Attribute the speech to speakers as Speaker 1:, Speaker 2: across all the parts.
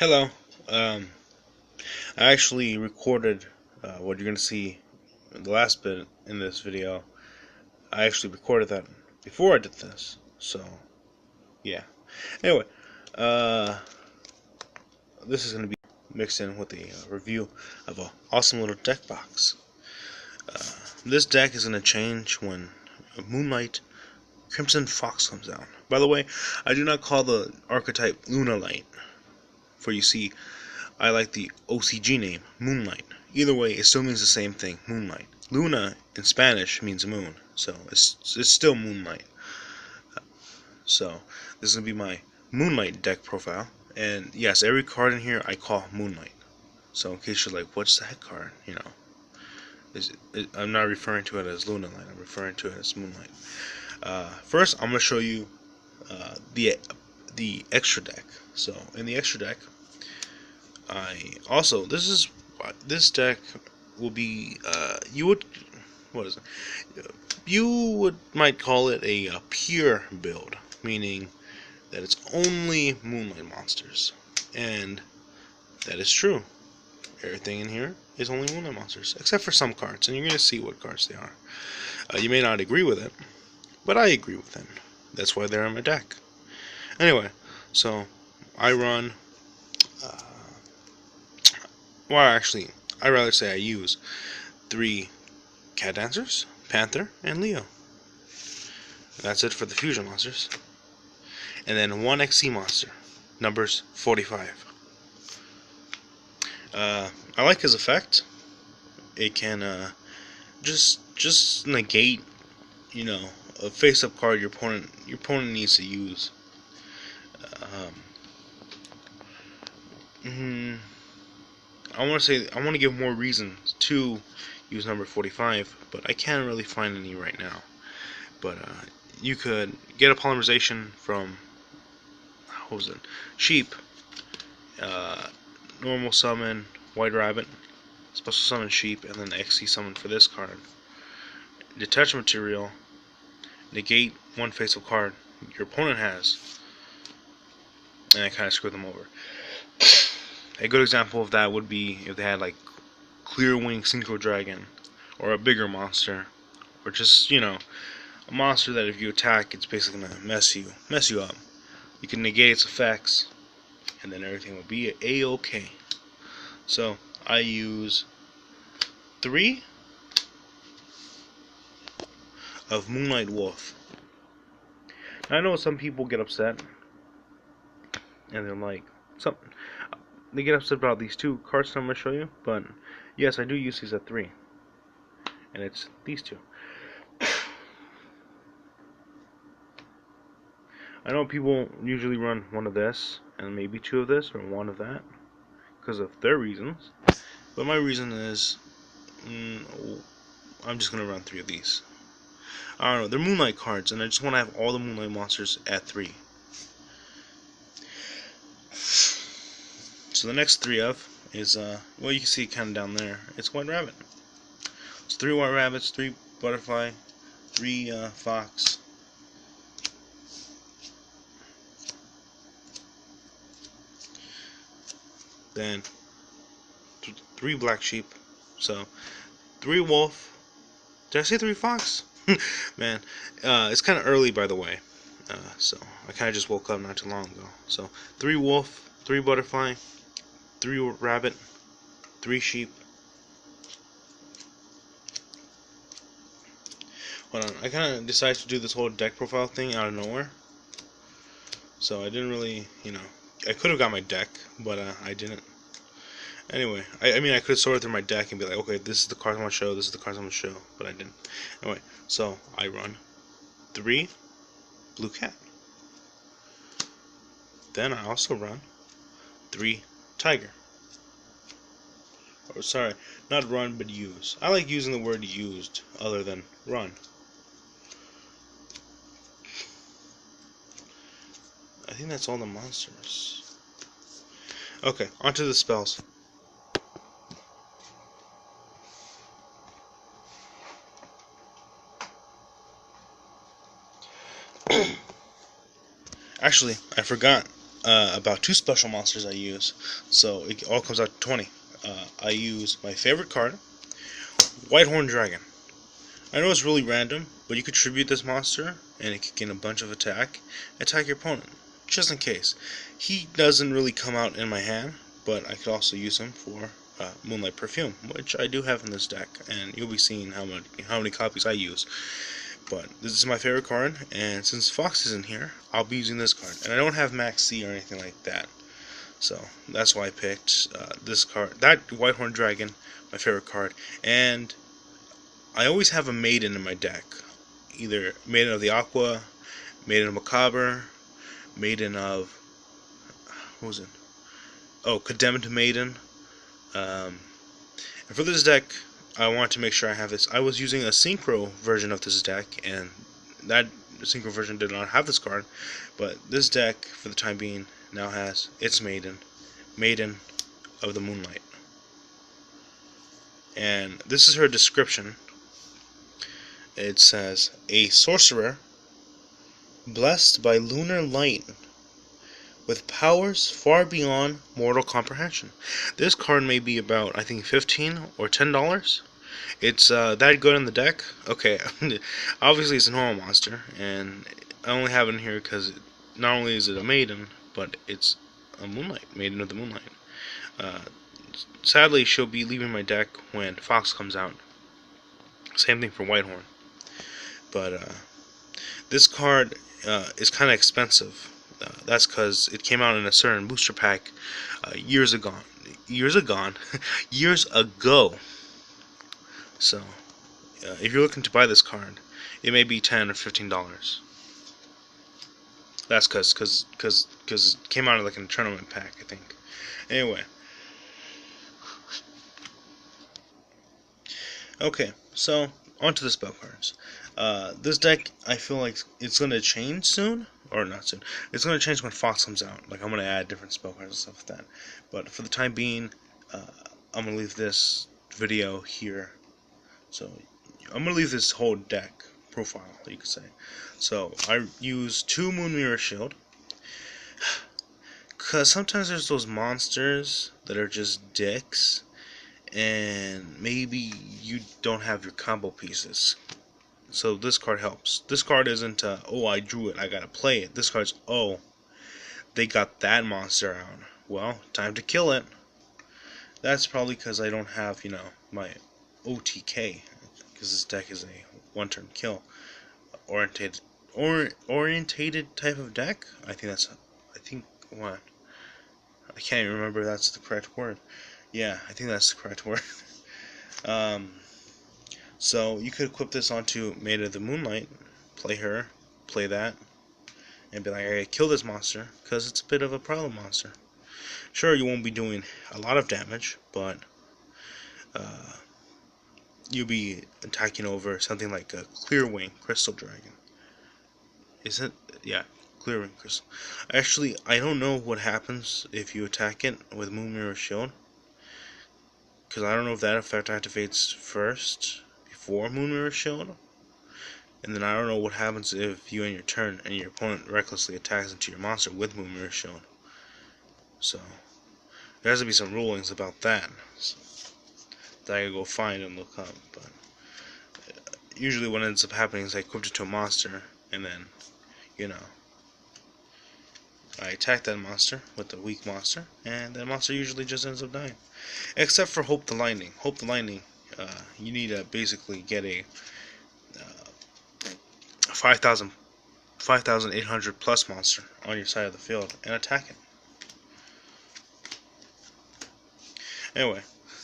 Speaker 1: Hello. Um, I actually recorded what you're going to see in the last bit in this video. I actually recorded that before I did this. So, yeah. Anyway, uh, this is going to be mixed in with a review of an awesome little deck box. This deck is going to change when Moonlight Crimson Fox comes out. By the way, I do not call the archetype LunaLight, for you see, I like the OCG name, Moonlight. Either way, it still means the same thing, Moonlight. Luna in Spanish means moon, so it's still Moonlight. So this is gonna be my Moonlight deck profile, and yes, every card in here I call Moonlight. So in case you're like, what's that card? You know, I'm not referring to it as LunaLight. I'm referring to it as Moonlight. First, I'm gonna show you the extra deck. So in the extra deck, this deck will be you would might call it a pure build, meaning that it's only Moonlight monsters, and that is true. Everything in here is only Moonlight monsters, except for some cards, and you're gonna see what cards they are. You may not agree with it, but I agree with it. That's why they're in my deck. Anyway, so I run. Uh, well, actually, I rather say I use 3 Cat Dancers, Panther, and Leo. That's it for the fusion monsters. And then 1 XC monster, numbers 45. I like his effect. It can just negate, you know, a face-up card your opponent needs to use. I want to give more reasons to use number 45, but I can't really find any right now. But you could get a polymerization from, what was it? Sheep, normal summon White Rabbit, special summon Sheep, and then XC summon for this card. Detach material, negate 1 face-up card your opponent has, and I kind of screw them over. A good example of that would be if they had like Clear Wing Synchro Dragon, or a bigger monster, or just, you know, a monster that if you attack, it's basically gonna mess you up. You can negate its effects, and then everything will be a-okay. So I use 3 of Moonlight Wolf. Now, I know some people get upset, and they're like, they get upset about these 2 cards that I'm gonna show you, but yes, I do use these at 3, and it's these 2. I know people usually run 1 of this, and maybe 2 of this, or 1 of that, because of their reasons. But my reason is, I'm just going to run 3 of these. I don't know, they're Moonlight cards, and I just want to have all the Moonlight monsters at 3. So the next 3 of is, well, you can see kind of down there, it's White Rabbit. It's 3 White Rabbits, 3 Butterfly, 3 Fox, then 3 Black Sheep, so 3 Wolf. Did I say 3 Fox? Man, it's kind of early, by the way, so I kind of just woke up not too long ago. So 3 Wolf, 3 Butterfly, 3 Rabbit, 3 Sheep. Hold on, I kind of decided to do this whole deck profile thing out of nowhere, so I didn't really, you know, I could have got my deck, but I didn't. Anyway, I mean, I could have sorted through my deck and be like, okay, this is the cards I'm going to show, this is the cards I'm going to show, but I didn't. Anyway, so I run 3 Blue Cat. Then I also run 3 Tiger. Or sorry, not run, but use. I like using the word used other than run. I think that's all the monsters. Okay, onto the spells. Actually, I forgot. about 2 special monsters I use, so it all comes out to 20. I use my favorite card, Whitehorn Dragon. I know it's really random, but you could tribute this monster, and it could gain a bunch of attack your opponent, just in case. He doesn't really come out in my hand, but I could also use him for Moonlight Perfume, which I do have in this deck, and you'll be seeing how many copies I use. But this is my favorite card, and since Fox isn't here, I'll be using this card. And I don't have Max C or anything like that, so that's why I picked this card. That Whitehorn Dragon, my favorite card, and I always have a Maiden in my deck. Either Maiden of the Aqua, Maiden of Macabre, Maiden of... what was it? Oh, Condemned Maiden. And for this deck, I want to make sure I have this. I was using a Synchro version of this deck, and that Synchro version did not have this card. But this deck, for the time being, now has its Maiden of the Moonlight. And this is her description. It says, a sorcerer blessed by LunaLight with powers far beyond mortal comprehension. This card may be about, I think, $15 or $10. It's that good in the deck. Okay, obviously it's a normal monster, and I only have it in here because not only is it a maiden, but it's a Moonlight, Maiden of the Moonlight. Sadly, she'll be leaving my deck when Fox comes out. Same thing for Whitehorn. But this card is kind of expensive. That's because it came out in a certain booster pack years ago. So, if you're looking to buy this card, it may be $10 or $15. That's because it came out like in a tournament pack, I think. Anyway. Okay, so on to the spell cards. This deck, I feel like it's going to change soon. Or not soon. It's going to change when Fox comes out. Like, I'm going to add different spell cards and stuff like that. But for the time being, I'm going to leave this video here. So, I'm going to leave this whole deck profile, you could say. So, I use 2 Moon Mirror Shield. Because sometimes there's those monsters that are just dicks. And maybe you don't have your combo pieces. So this card helps. This card isn't, oh, I drew it, I gotta play it. This card's, oh, they got that monster out. Well, time to kill it. That's probably because I don't have, my OTK. Because this deck is a one-turn kill orientated type of deck. I can't even remember if that's the correct word. Yeah, I think that's the correct word. So you could equip this onto Maiden of the Moonlight, play her, play that, and be like, hey, kill this monster, because it's a bit of a problem monster. Sure, you won't be doing a lot of damage, but you'll be attacking over something like a Clearwing Crystal Dragon. Is it? Yeah, Clearwing Crystal. Actually, I don't know what happens if you attack it with Moon Mirror Shield, because I don't know if that effect activates first before Moon Mirror Shield, and then I don't know what happens if you end your turn and your opponent recklessly attacks into your monster with Moon Mirror Shield. So there has to be some rulings about that that I can go find and look up. But usually what ends up happening is I equip it to a monster, and then I attack that monster with the weak monster, and that monster usually just ends up dying. Except for Hope the Lightning. Hope the Lightning, you need to basically get a 5,800 plus monster on your side of the field and attack it. Anyway,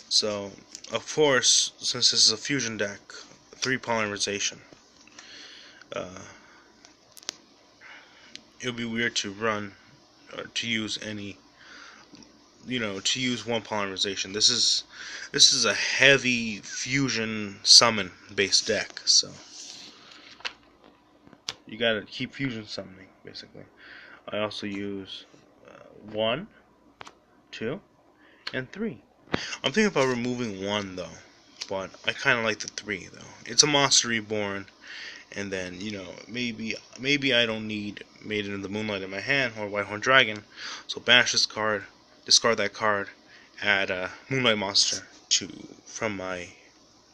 Speaker 1: so of course, since this is a fusion deck, 3 polymerization, it would be weird to run or to use any, to use 1 polymerization. This is a heavy fusion summon based deck, so you gotta keep fusion summoning basically. I also use 1, 2, and 3. I'm thinking about removing 1 though, but I kind of like the 3 though. It's a Monster Reborn, and then maybe I don't need Maiden of the Moonlight in my hand or Whitehorn Dragon, so banish this card, discard that card, add a Moonlight monster from my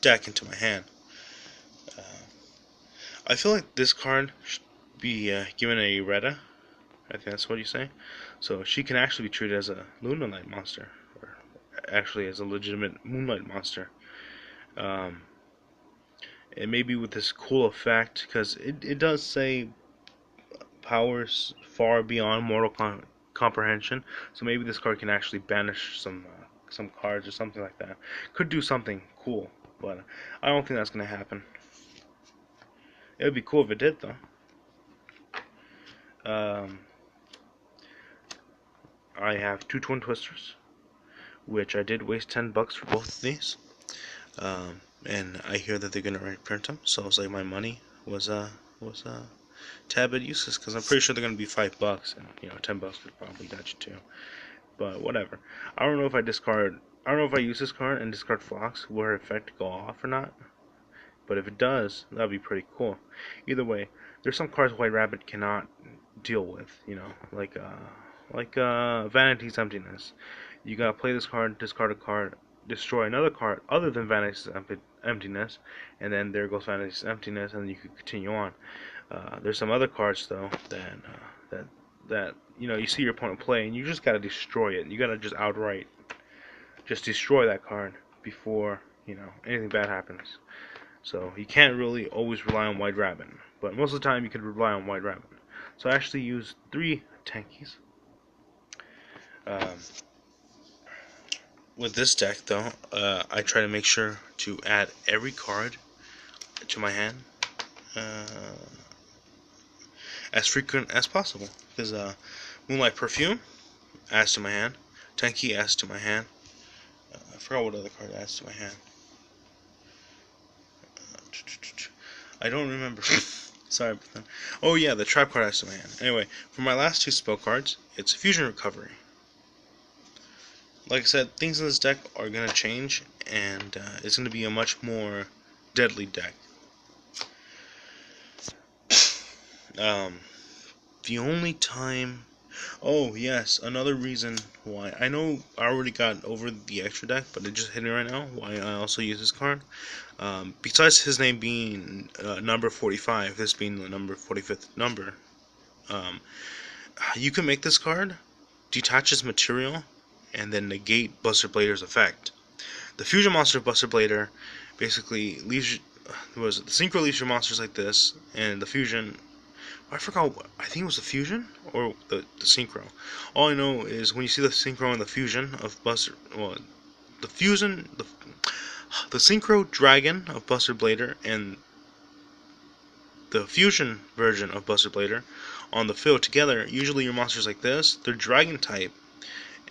Speaker 1: deck into my hand. I feel like this card should be given a Retta. I think that's what you say. So she can actually be treated as a LunaLight monster, or actually as a legitimate Moonlight monster. And maybe with this cool effect, because it does say powers far beyond mortal comprehension. So maybe this card can actually banish some cards or something like that. Could do something cool, but I don't think that's gonna happen. It would be cool if it did, though. I have 2 Twin Twisters, which I did waste $10 for both of these. And I hear that they're gonna reprint them, so it's like my money was tad bit useless, because I'm pretty sure they're gonna be $5, and $10 would probably got you too. But whatever. I don't know if I use this card and discard Fox, will her effect go off or not? But if it does, that'd be pretty cool. Either way, there's some cards White Rabbit cannot deal with, like Vanity's Emptiness. You gotta play this card, discard a card, destroy another card other than Vanity's Emptiness, and then there goes Vanity's Emptiness, and then you can continue on. There's some other cards though that you see your opponent play, and you just gotta destroy it. You gotta just outright just destroy that card before anything bad happens. So you can't really always rely on White Rabbit, but most of the time you can rely on White Rabbit. So I actually use 3 Tankies. With this deck though, I try to make sure to add every card to my hand as frequent as possible, because Moonlight Perfume adds to my hand, Tanky adds to my hand. I forgot what other card adds to my hand. I don't remember. Sorry about that. Oh yeah, the trap card adds to my hand. Anyway, for my last 2 spell cards, it's Fusion Recovery. Like I said, things in this deck are gonna change, and it's gonna be a much more deadly deck. The only time... Oh, yes, another reason why... I know I already got over the extra deck, but it just hit me right now, why I also use this card. Besides his name being number 45, this being the number 45th number, you can make this card detach its material and then negate Buster Blader's effect. The fusion monster of Buster Blader basically leaves... the synchro leaves your monsters like this, and the fusion... I forgot, I think it was the fusion or the synchro. All I know is when you see the synchro and the fusion of Buster, well, the synchro dragon of Buster Blader and the fusion version of Buster Blader on the field together, usually your monsters like this, they're dragon type,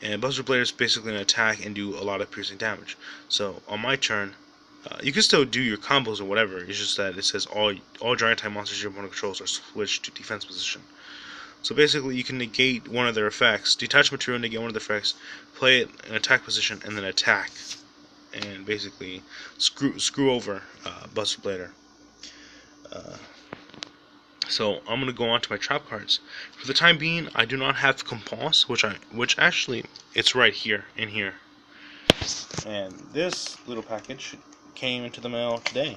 Speaker 1: and Buster Blader is basically going to attack and do a lot of piercing damage. So on my turn, you can still do your combos or whatever. It's just that it says all dragon type monsters your opponent controls are switched to defense position. So basically, you can negate one of their effects, detach material, negate one of their effects, play it in attack position, and then attack, and basically screw over Buster Blader. So I'm gonna go on to my trap cards. For the time being, I do not have Compulse, which actually it's right here in here. And this little package came into the mail today.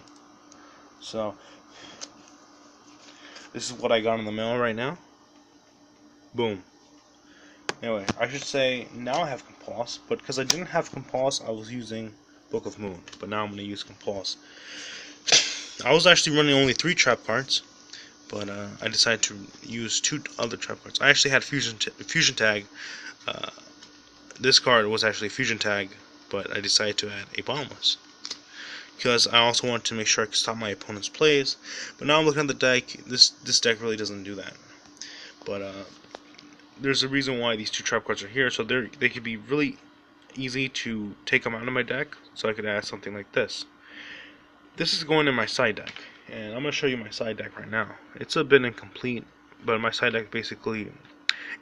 Speaker 1: So this is what I got in the mail right now. Boom. Anyway, I should say now I have Compulse, but because I didn't have Compulse, I was using Book of Moon. But now I'm going to use Compulse. I was actually running only 3 trap cards, but I decided to use 2 other trap cards. I actually had Fusion Tag. This card was actually Fusion Tag, but I decided to add a Bottomless, because I also want to make sure I can stop my opponent's plays. But now I'm looking at the deck, this deck really doesn't do that. But there's a reason why these 2 trap cards are here, so they could be really easy to take them out of my deck, so I could add something like this. This is going in my side deck, and I'm going to show you my side deck right now. It's a bit incomplete, but my side deck basically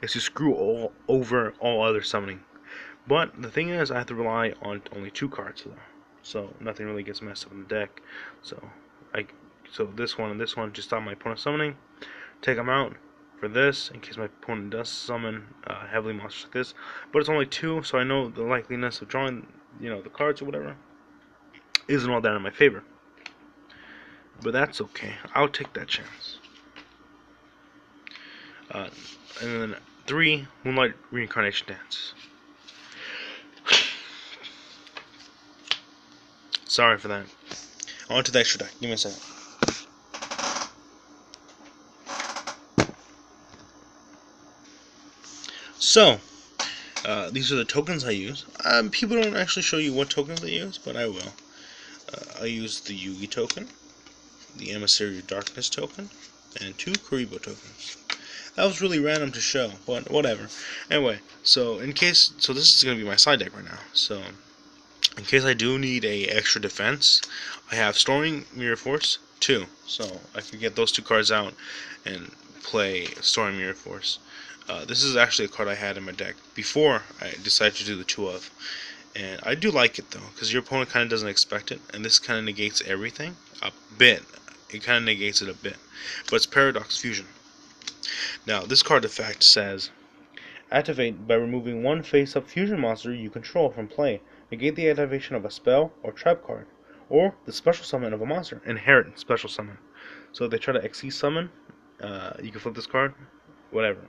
Speaker 1: is to screw over all other summoning. But the thing is, I have to rely on only 2 cards though. so nothing really gets messed up in the deck. So this one and this one just stop my opponent summoning. Take them out for this in case my opponent does summon heavily monsters like this. But it's only 2, so I know the likeliness of drawing, the cards or whatever isn't all that in my favor. But that's okay. I'll take that chance. And then 3 Moonlight Reincarnation Dance. Sorry for that. On to the extra deck. Give me a second. So, these are the tokens I use. People don't actually show you what tokens they use, but I will. I use the Yugi token, the Emissary of Darkness token, and 2 Kuribo tokens. That was really random to show, but whatever. Anyway, so this is going to be my side deck right now. So, in case I do need a extra defense, I have Storming Mirror Force 2, so I can get those 2 cards out and play Storming Mirror Force. This is actually a card I had in my deck before I decided to do the 2 of. And I do like it though, because your opponent kind of doesn't expect it, and this kind of negates everything a bit. It kind of negates it a bit. But it's Paradox Fusion. Now, this card effect says, activate by removing 1 face-up fusion monster you control from play. Negate the activation of a spell or trap card, or the special summon of a monster. Inherit special summon. So if they try to XC summon, you can flip this card, whatever,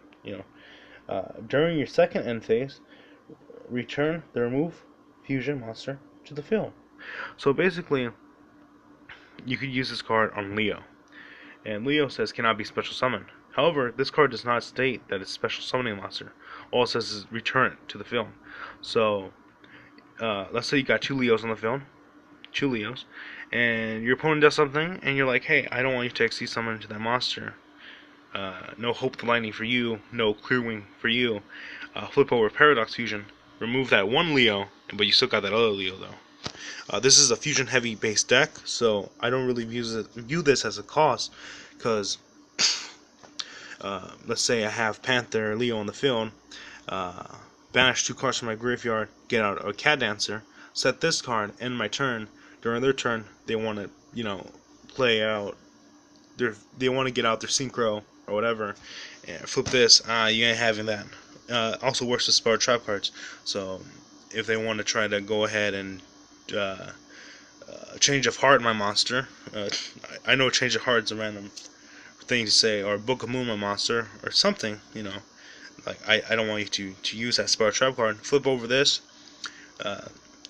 Speaker 1: during your second end phase, return the remove fusion monster to the field. So basically, you could use this card on Leo, and Leo says cannot be special summoned. However, this card does not state that it's special summoning monster. All it says is return it to the field. So let's say you got 2 Leos on the field, 2 Leos, and your opponent does something, and you're like, hey, I don't want you to XC summon into that monster. No Hope the Lightning for you, no Clear Wing for you. Flip over Paradox Fusion, remove that 1 Leo, but you still got that other Leo though. This is a fusion heavy base deck, so I don't really view this as a cost, because let's say I have Panther Leo on the field, banish 2 cards from my graveyard, get out a Cat Dancer, set this card, end my turn. During their turn, they want to, play out they want to get out their synchro or whatever, and flip this. You ain't having that. Also works with spell trap cards. So if they want to try to go ahead and change of heart my monster, I know change of heart is a random thing to say, or Book of Moon my monster, or something. Like I don't want you to use that spell trap card. Flip over this,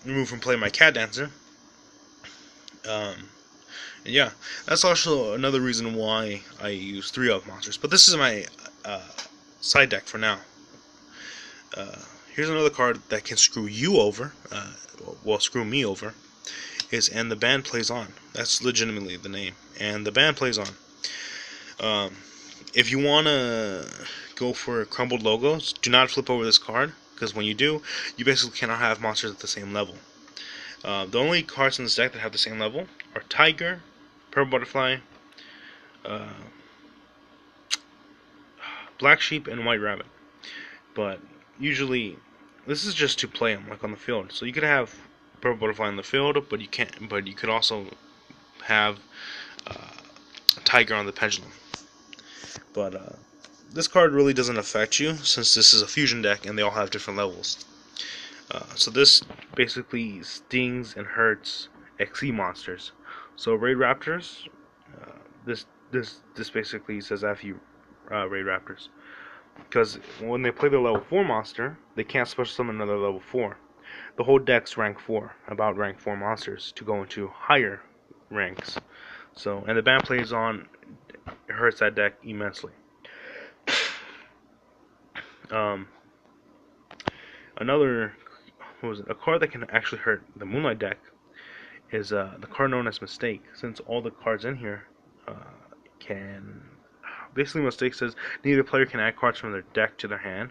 Speaker 1: remove from play my Cat Dancer. Yeah, that's also another reason why I use 3 of monsters. But this is my side deck for now. Here's another card that can screw you over. Screw me over. Is And the Band Plays On. That's legitimately the name. And the Band Plays On. If you want to go for crumbled logos, do not flip over this card, because when you do, you basically cannot have monsters at the same level. The only cards in this deck that have the same level are Tiger, Purple Butterfly, Black Sheep, and White Rabbit. But usually, this is just to play them, like on the field. So you could have Purple Butterfly in the field, but you can't. But you could also have a Tiger on the Pendulum. But this card really doesn't affect you, since this is a fusion deck and they all have different levels. So this basically stings and hurts XE monsters. So Raid Raptors, this basically says F you Raid Raptors, because when they play their level 4 monster, they can't special summon another level 4. The whole deck's rank 4, about rank 4 monsters to go into higher ranks. So, and the Band Plays On, it hurts that deck immensely. A card that can actually hurt the Moonlight deck is the card known as Mistake. Since all the cards in here can... Basically, Mistake says neither player can add cards from their deck to their hand.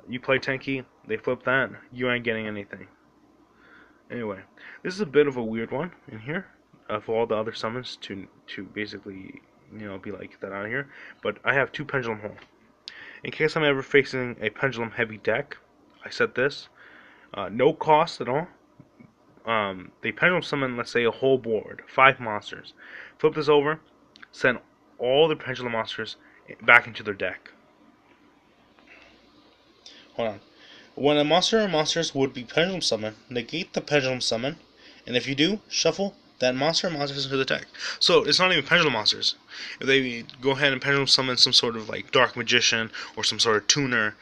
Speaker 1: You play Tenki, they flip that, you ain't getting anything. Anyway, this is a bit of a weird one in here for all the other summons to basically, be like that out of here. But I have 2 Pendulum Hole. In case I'm ever facing a Pendulum heavy deck, I set this. No cost at all. they pendulum summon, let's say, a whole board, 5 monsters. Flip this over, send all the pendulum monsters back into their deck. Hold on. When a monster or monsters would be pendulum summoned, negate the pendulum summon, and if you do, shuffle that monster or monsters into the deck. So it's not even pendulum monsters. If they go ahead and pendulum summon some sort of like dark magician or some sort of tuner,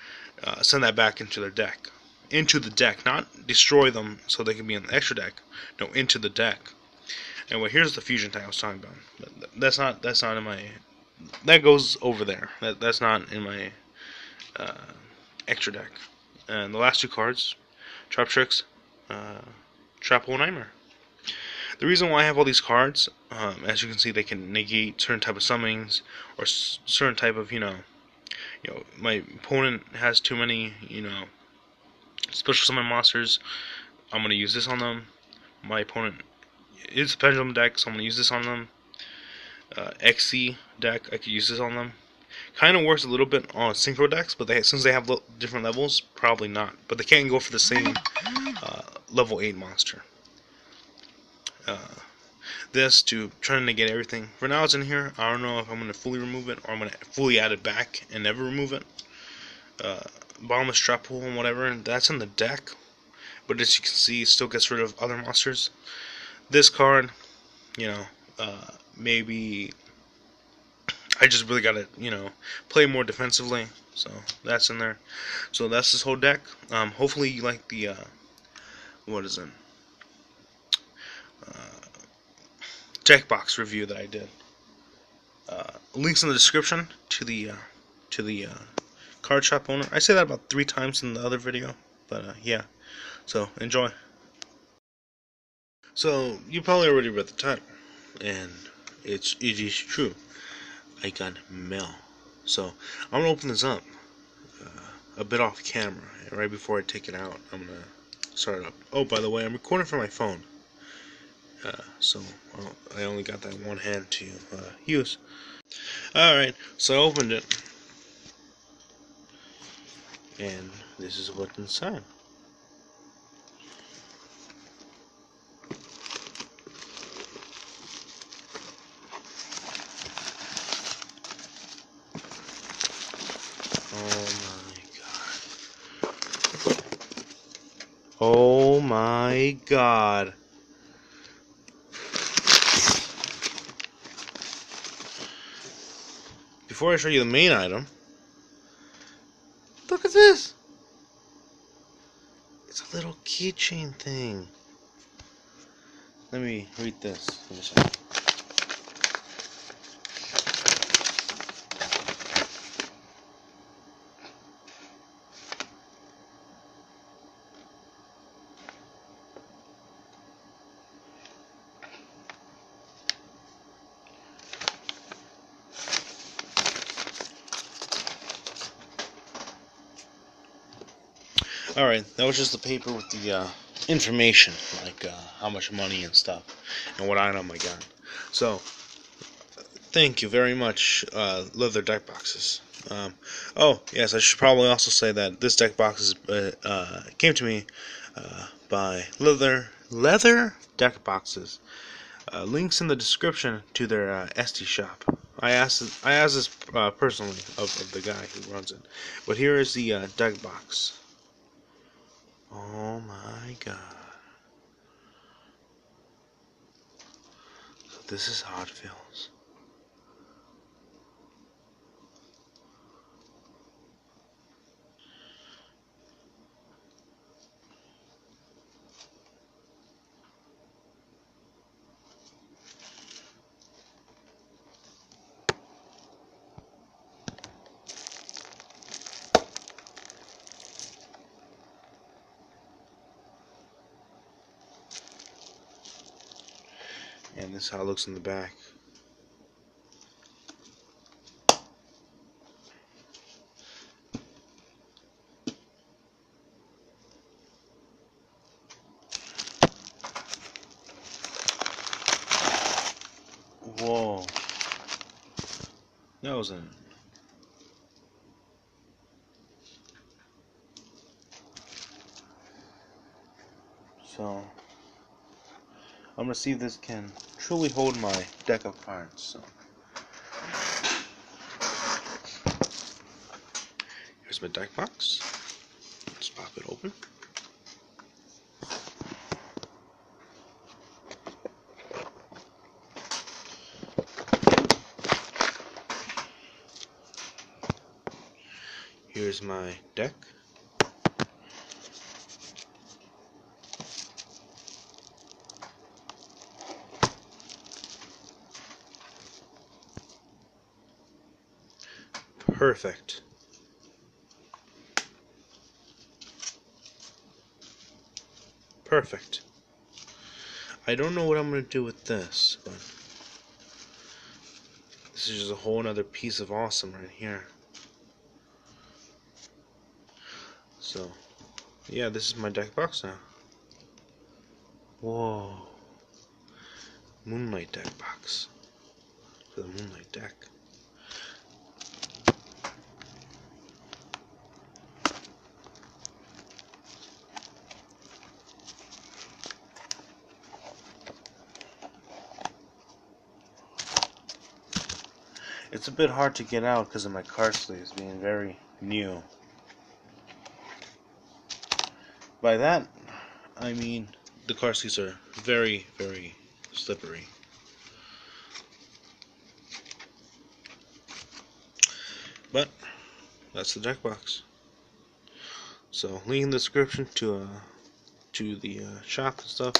Speaker 1: send that back into their deck. Into the deck, not destroy them so they can be in the extra deck. No, into the deck. Anyway, here's the fusion type I was talking about. That's not in my. That goes over there. That's not in my extra deck. And the last 2 cards, Trap Tricks, Trap Hole Nightmare. The reason why I have all these cards, as you can see, they can negate certain type of summonings or certain type of, my opponent has too many, special summon monsters. I'm going to use this on them. My opponent is a pendulum deck, so I'm going to use this on them. XC deck, I could use this on them. Kind of works a little bit on synchro decks, but since they have different levels, probably not. But they can't go for the same level 8 monster. This to try to negate everything. For now it's in here. I don't know if I'm going to fully remove it or I'm going to fully add it back and never remove it. Bottomless Trap Hole and whatever, and that's in the deck. But as you can see, it still gets rid of other monsters. This card, maybe I just really gotta, play more defensively. So that's in there. So that's this whole deck. Hopefully you like the what is it? Deckbox review that I did. Links in the description to the card shop owner. I say that about 3 times in the other video, but yeah. So enjoy. So you probably already read the title, and it is true. I got mail. So I'm gonna open this up a bit off camera. And right before I take it out, I'm gonna start it up. Oh, by the way, I'm recording from my phone. So I only got that one hand to use. Alright, so I opened it. And this is what's inside. Oh my god. Before I show you the main item, look at this. It's a little keychain thing. Let me read this. Alright, that was just the paper with the information, like how much money and stuff, and what item I got. So, thank you very much, Leather Deck Boxes. Oh, yes, I should probably also say that this deck box came to me by Leather Deck Boxes. Links in the description to their Etsy shop. I asked this personally of the guy who runs it. But here is the deck box. Oh my god. So this is how it feels. And this is how it looks in the back. Whoa. That wasn't. So I'm gonna see if this can truly hold my deck of cards. So here's my deck box. Let's pop it open. Here's my deck. Perfect. Perfect. I don't know what I'm going to do with this, but this is just a whole nother piece of awesome right here. So, yeah, this is my deck box now. Whoa. Moonlight deck box. For the Moonlight deck. It's a bit hard to get out because of my card sleeves being very new. By that, I mean the card sleeves are very, very slippery. But that's the deck box. So link in the description to the shop and stuff.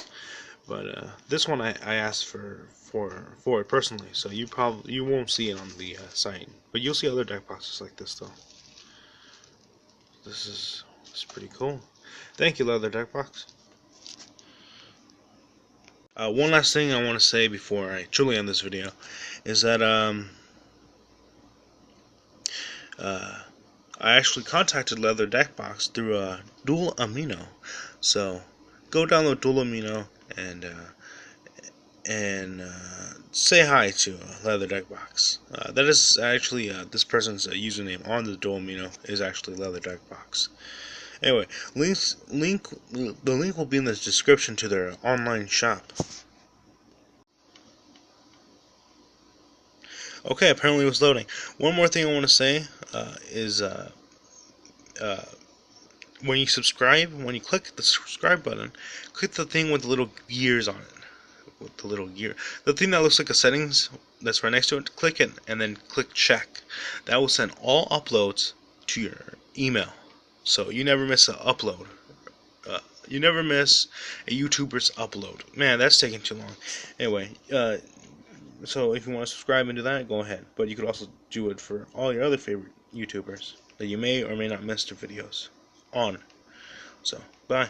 Speaker 1: But this one I asked for it personally, so you won't see it on the site, but you'll see other deck boxes like this though. This is pretty cool. Thank you, Leather Deck Box. One last thing I want to say before I truly end this video is that I actually contacted Leather Deck Box through Dual Amino, so go download Dual Amino and say hi to Leather Deck Box. That is actually this person's username on the Dual Amino is actually Leather Deck Box. Anyway, the link will be in the description to their online shop. Okay, apparently it was loading. One more thing I want to say is when you subscribe, when you click the subscribe button, click the thing with the little gears on it. With the little gear. The thing that looks like a settings that's right next to it, click it and then click check. That will send all uploads to your email. So you never miss an upload. You never miss a YouTuber's upload. Man, that's taking too long. Anyway, so if you want to subscribe and do that, go ahead. But you could also do it for all your other favorite YouTubers that you may or may not miss their videos on. So, bye.